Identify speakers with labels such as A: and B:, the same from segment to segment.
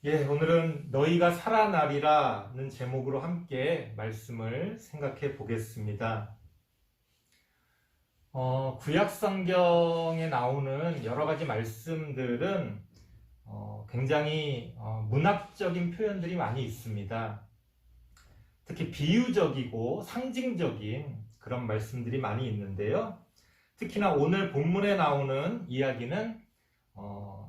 A: 오늘은 너희가 살아나리라는 제목으로 함께 말씀을 생각해 보겠습니다. 구약 성경에 나오는 여러 가지 말씀들은 굉장히 문학적인 표현들이 많이 있습니다. 특히 비유적이고 상징적인 그런 말씀들이 많이 있는데요. 특히나 오늘 본문에 나오는 이야기는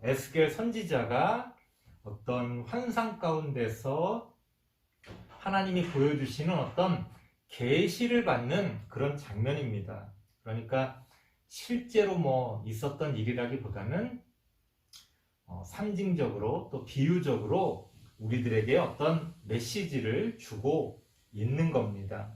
A: 에스겔 선지자가 어떤 환상 가운데서 하나님이 보여주시는 어떤 계시를 받는 그런 장면입니다. 그러니까 실제로 있었던 일이라기보다는 상징적으로 또 비유적으로 우리들에게 어떤 메시지를 주고 있는 겁니다.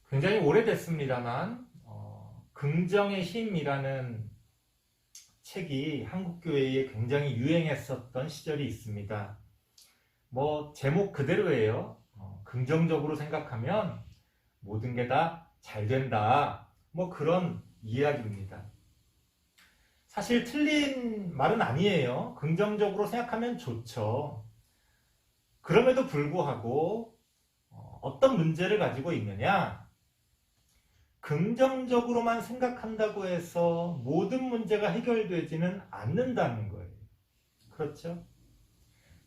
A: 굉장히 오래됐습니다만 긍정의 힘이라는 책이 한국교회에 굉장히 유행했었던 시절이 있습니다. 제목 그대로예요. 긍정적으로 생각하면 모든 게 다 잘 된다. 그런 이야기입니다. 사실 틀린 말은 아니에요. 긍정적으로 생각하면 좋죠. 그럼에도 불구하고 어떤 문제를 가지고 있느냐? 긍정적으로만 생각한다고 해서 모든 문제가 해결되지는 않는다는 거예요. 그렇죠?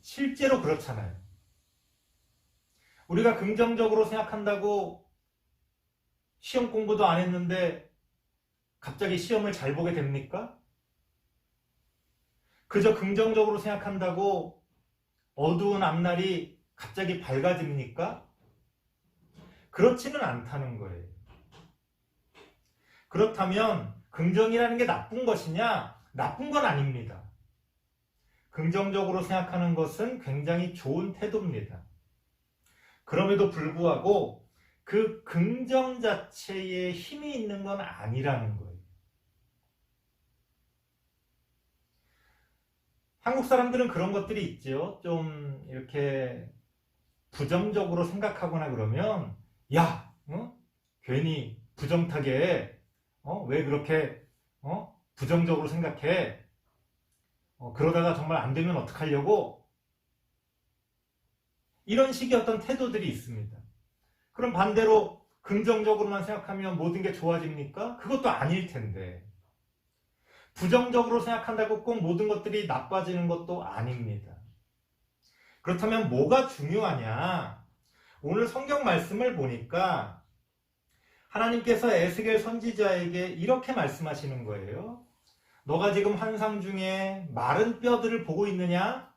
A: 실제로 그렇잖아요. 우리가 긍정적으로 생각한다고 시험 공부도 안 했는데 갑자기 시험을 잘 보게 됩니까? 그저 긍정적으로 생각한다고 어두운 앞날이 갑자기 밝아집니까? 그렇지는 않다는 거예요. 그렇다면 긍정이라는 게 나쁜 것이냐? 나쁜 건 아닙니다. 긍정적으로 생각하는 것은 굉장히 좋은 태도입니다. 그럼에도 불구하고 그 긍정 자체에 힘이 있는 건 아니라는 거예요. 한국 사람들은 그런 것들이 있죠. 좀 이렇게 부정적으로 생각하거나 그러면 야, 괜히 부정타게 왜 그렇게 부정적으로 생각해? 그러다가 정말 안 되면 어떡하려고? 이런 식의 어떤 태도들이 있습니다. 그럼 반대로 긍정적으로만 생각하면 모든 게 좋아집니까? 그것도 아닐 텐데. 부정적으로 생각한다고 꼭 모든 것들이 나빠지는 것도 아닙니다. 그렇다면 뭐가 중요하냐? 오늘 성경 말씀을 보니까 하나님께서 에스겔 선지자에게 이렇게 말씀하시는 거예요. 너가 지금 환상 중에 마른 뼈들을 보고 있느냐?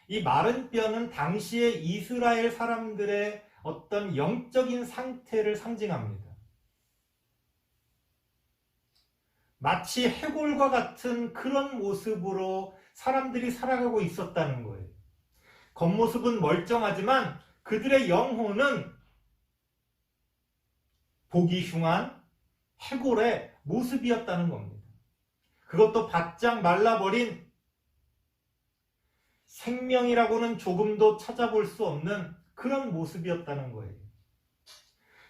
A: 이 마른 뼈는 당시의 이스라엘 사람들의 어떤 영적인 상태를 상징합니다. 마치 해골과 같은 그런 모습으로 사람들이 살아가고 있었다는 거예요. 겉모습은 멀쩡하지만 그들의 영혼은 보기 흉한 해골의 모습이었다는 겁니다. 그것도 바짝 말라버린 생명이라고는 조금도 찾아볼 수 없는 그런 모습이었다는 거예요.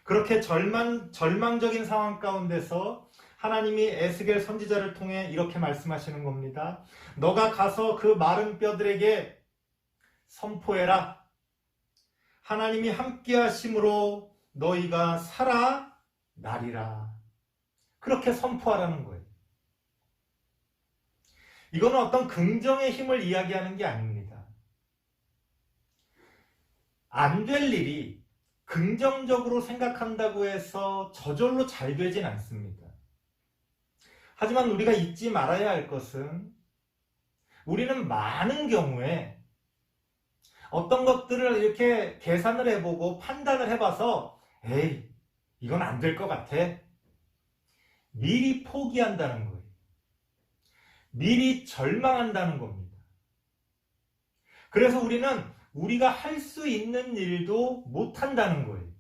A: 그렇게 절망적인 상황 가운데서 하나님이 에스겔 선지자를 통해 이렇게 말씀하시는 겁니다. 너가 가서 그 마른 뼈들에게 선포해라. 하나님이 함께 하심으로 너희가 살아나리라. 그렇게 선포하라는 거예요. 이거는 어떤 긍정의 힘을 이야기하는 게 아닙니다. 안 될 일이 긍정적으로 생각한다고 해서 저절로 잘 되진 않습니다. 하지만 우리가 잊지 말아야 할 것은 우리는 많은 경우에 어떤 것들을 이렇게 계산을 해보고 판단을 해봐서 에이, 이건 안 될 것 같아. 미리 포기한다는 거예요. 미리 절망한다는 겁니다. 그래서 우리는 우리가 할 수 있는 일도 못한다는 거예요.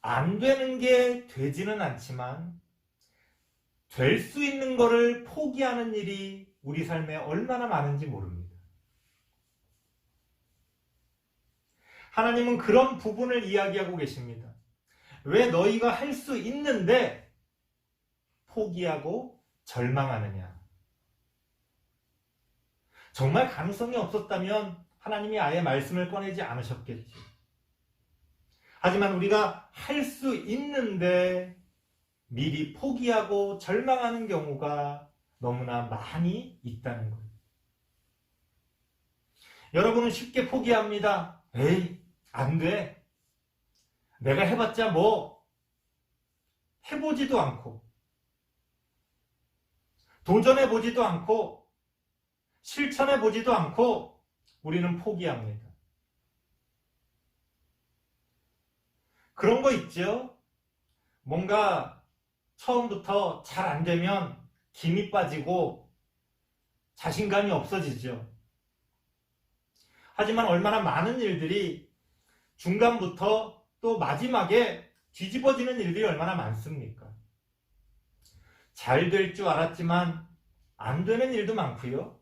A: 안 되는 게 되지는 않지만 될 수 있는 거를 포기하는 일이 우리 삶에 얼마나 많은지 모릅니다. 하나님은 그런 부분을 이야기하고 계십니다. 왜 너희가 할 수 있는데 포기하고 절망하느냐? 정말 가능성이 없었다면 하나님이 아예 말씀을 꺼내지 않으셨겠지. 하지만 우리가 할 수 있는데 미리 포기하고 절망하는 경우가 너무나 많이 있다는 거예요. 여러분은 쉽게 포기합니다. 에이, 안 돼. 내가 해봤자 뭐, 해보지도 않고, 도전해보지도 않고, 실천해보지도 않고, 우리는 포기합니다. 그런 거 있죠? 뭔가 처음부터 잘 안 되면 김이 빠지고 자신감이 없어지죠. 하지만 얼마나 많은 일들이 중간부터 또 마지막에 뒤집어지는 일들이 얼마나 많습니까? 잘 될 줄 알았지만 안 되는 일도 많고요.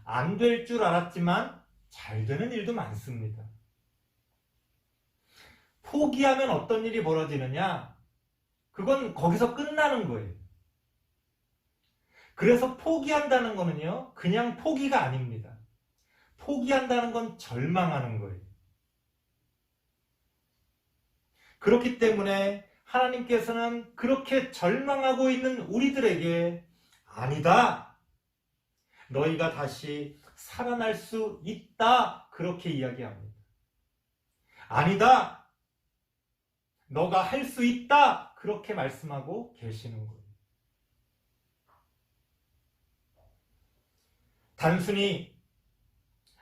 A: 안 될 줄 알았지만 잘 되는 일도 많습니다. 포기하면 어떤 일이 벌어지느냐? 그건 거기서 끝나는 거예요. 그래서 포기한다는 거는요, 그냥 포기가 아닙니다. 포기한다는 건 절망하는 거예요. 그렇기 때문에 하나님께서는 그렇게 절망하고 있는 우리들에게 아니다. 너희가 다시 살아날 수 있다. 그렇게 이야기합니다. 아니다. 너가 할 수 있다. 그렇게 말씀하고 계시는 거예요. 단순히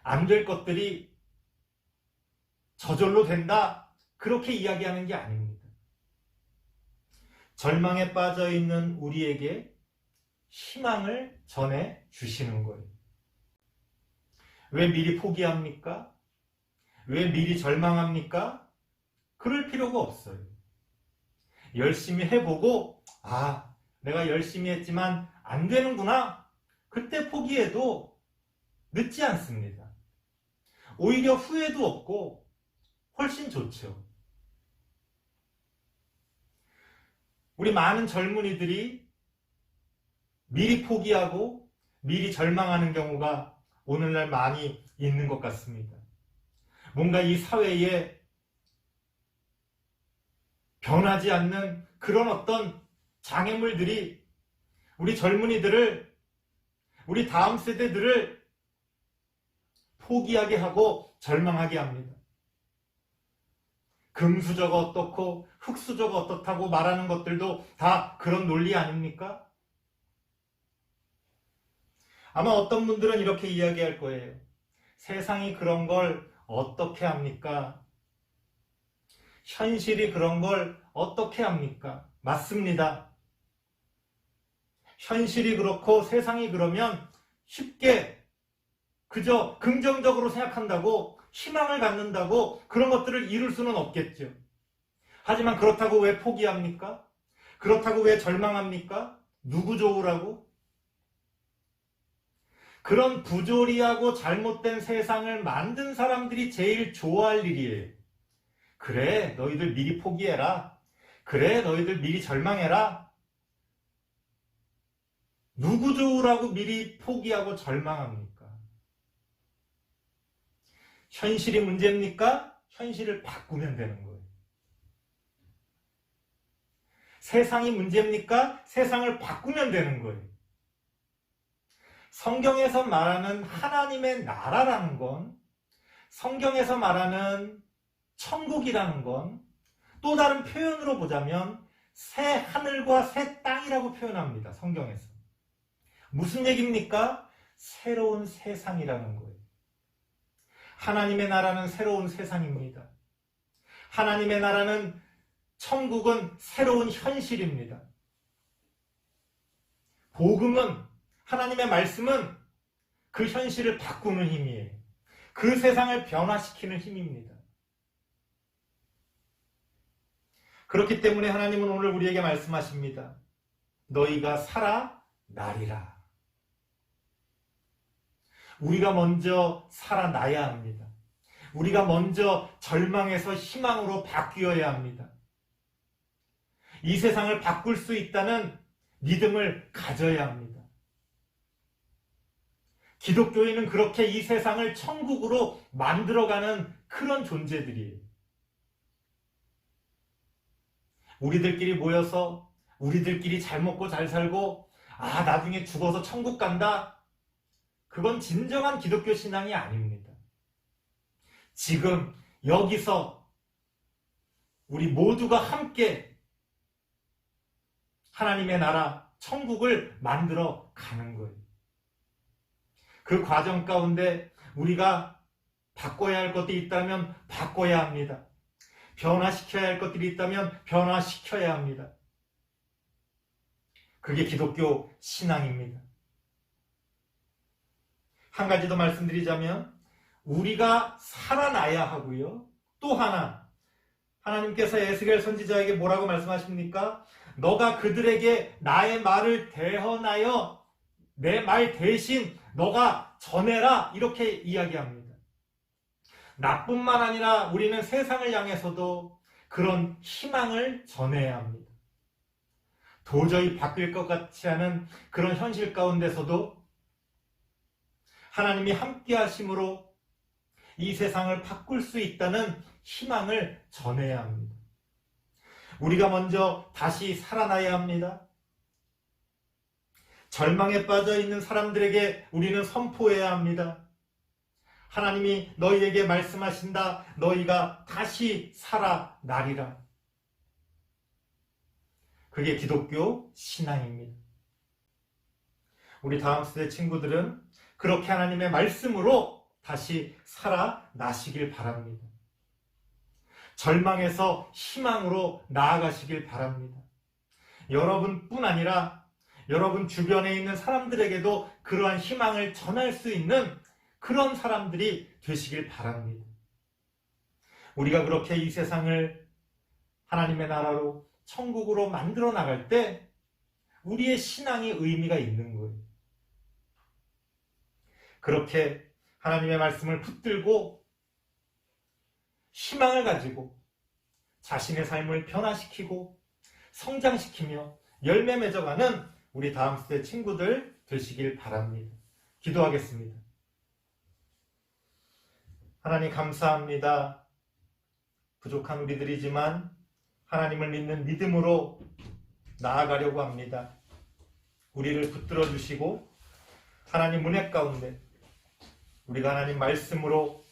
A: 안 될 것들이 저절로 된다. 그렇게 이야기하는 게 아닙니다. 절망에 빠져 있는 우리에게 희망을 전해 주시는 거예요. 왜 미리 포기합니까? 왜 미리 절망합니까? 그럴 필요가 없어요. 열심히 해보고, 내가 열심히 했지만 안 되는구나. 그때 포기해도 늦지 않습니다. 오히려 후회도 없고 훨씬 좋죠. 우리 많은 젊은이들이 미리 포기하고 미리 절망하는 경우가 오늘날 많이 있는 것 같습니다. 뭔가 이 사회에 변하지 않는 그런 어떤 장애물들이 우리 젊은이들을, 우리 다음 세대들을 포기하게 하고 절망하게 합니다. 금수저가 어떻고 흙수저가 어떻다고 말하는 것들도 다 그런 논리 아닙니까? 아마 어떤 분들은 이렇게 이야기할 거예요. 세상이 그런 걸 어떻게 합니까? 현실이 그런 걸 어떻게 합니까? 맞습니다. 현실이 그렇고 세상이 그러면 쉽게 그저 긍정적으로 생각한다고, 희망을 갖는다고 그런 것들을 이룰 수는 없겠죠. 하지만 그렇다고 왜 포기합니까? 그렇다고 왜 절망합니까? 누구 좋으라고? 그런 부조리하고 잘못된 세상을 만든 사람들이 제일 좋아할 일이에요. 그래, 너희들 미리 포기해라. 그래, 너희들 미리 절망해라. 누구 좋으라고 미리 포기하고 절망합니까? 현실이 문제입니까? 현실을 바꾸면 되는 거예요. 세상이 문제입니까? 세상을 바꾸면 되는 거예요. 성경에서 말하는 하나님의 나라라는 건, 성경에서 말하는 천국이라는 건 또 다른 표현으로 보자면 새 하늘과 새 땅이라고 표현합니다. 성경에서. 무슨 얘기입니까? 새로운 세상이라는 거예요. 하나님의 나라는 새로운 세상입니다. 하나님의 나라는, 천국은 새로운 현실입니다. 복음은, 하나님의 말씀은 그 현실을 바꾸는 힘이에요. 그 세상을 변화시키는 힘입니다. 그렇기 때문에 하나님은 오늘 우리에게 말씀하십니다. 너희가 살아나리라. 우리가 먼저 살아나야 합니다. 우리가 먼저 절망에서 희망으로 바뀌어야 합니다. 이 세상을 바꿀 수 있다는 믿음을 가져야 합니다. 기독교인은 그렇게 이 세상을 천국으로 만들어가는 그런 존재들이에요. 우리들끼리 모여서 우리들끼리 잘 먹고 잘 살고 나중에 죽어서 천국 간다. 그건 진정한 기독교 신앙이 아닙니다. 지금 여기서 우리 모두가 함께 하나님의 나라 천국을 만들어 가는 거예요. 그 과정 가운데 우리가 바꿔야 할 것들이 있다면 바꿔야 합니다. 변화시켜야 할 것들이 있다면 변화시켜야 합니다. 그게 기독교 신앙입니다. 한 가지 더 말씀드리자면 우리가 살아나야 하고요. 또 하나, 하나님께서 에스겔 선지자에게 뭐라고 말씀하십니까? 너가 그들에게 나의 말을 대언하여 내 말 대신 너가 전해라, 이렇게 이야기합니다. 나뿐만 아니라 우리는 세상을 향해서도 그런 희망을 전해야 합니다. 도저히 바뀔 것 같지 않은 그런 현실 가운데서도 하나님이 함께 하심으로 이 세상을 바꿀 수 있다는 희망을 전해야 합니다. 우리가 먼저 다시 살아나야 합니다. 절망에 빠져 있는 사람들에게 우리는 선포해야 합니다. 하나님이 너희에게 말씀하신다. 너희가 다시 살아나리라. 그게 기독교 신앙입니다. 우리 다음 세대 친구들은 그렇게 하나님의 말씀으로 다시 살아나시길 바랍니다. 절망에서 희망으로 나아가시길 바랍니다. 여러분뿐 아니라 여러분 주변에 있는 사람들에게도 그러한 희망을 전할 수 있는 그런 사람들이 되시길 바랍니다. 우리가 그렇게 이 세상을 하나님의 나라로 천국으로 만들어 나갈 때 우리의 신앙이 의미가 있는 거예요. 그렇게 하나님의 말씀을 붙들고 희망을 가지고 자신의 삶을 변화시키고 성장시키며 열매 맺어가는 우리 다음 세대 친구들 되시길 바랍니다. 기도하겠습니다. 하나님 감사합니다. 부족한 우리들이지만 하나님을 믿는 믿음으로 나아가려고 합니다. 우리를 붙들어 주시고 하나님 은혜 가운데 우리가 하나님 말씀으로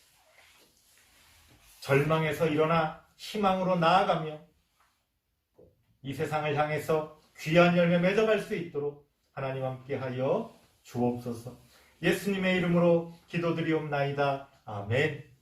A: 절망에서 일어나 희망으로 나아가며 이 세상을 향해서 귀한 열매 맺어갈 수 있도록 하나님 함께하여 주옵소서. 예수님의 이름으로 기도드리옵나이다. 아멘.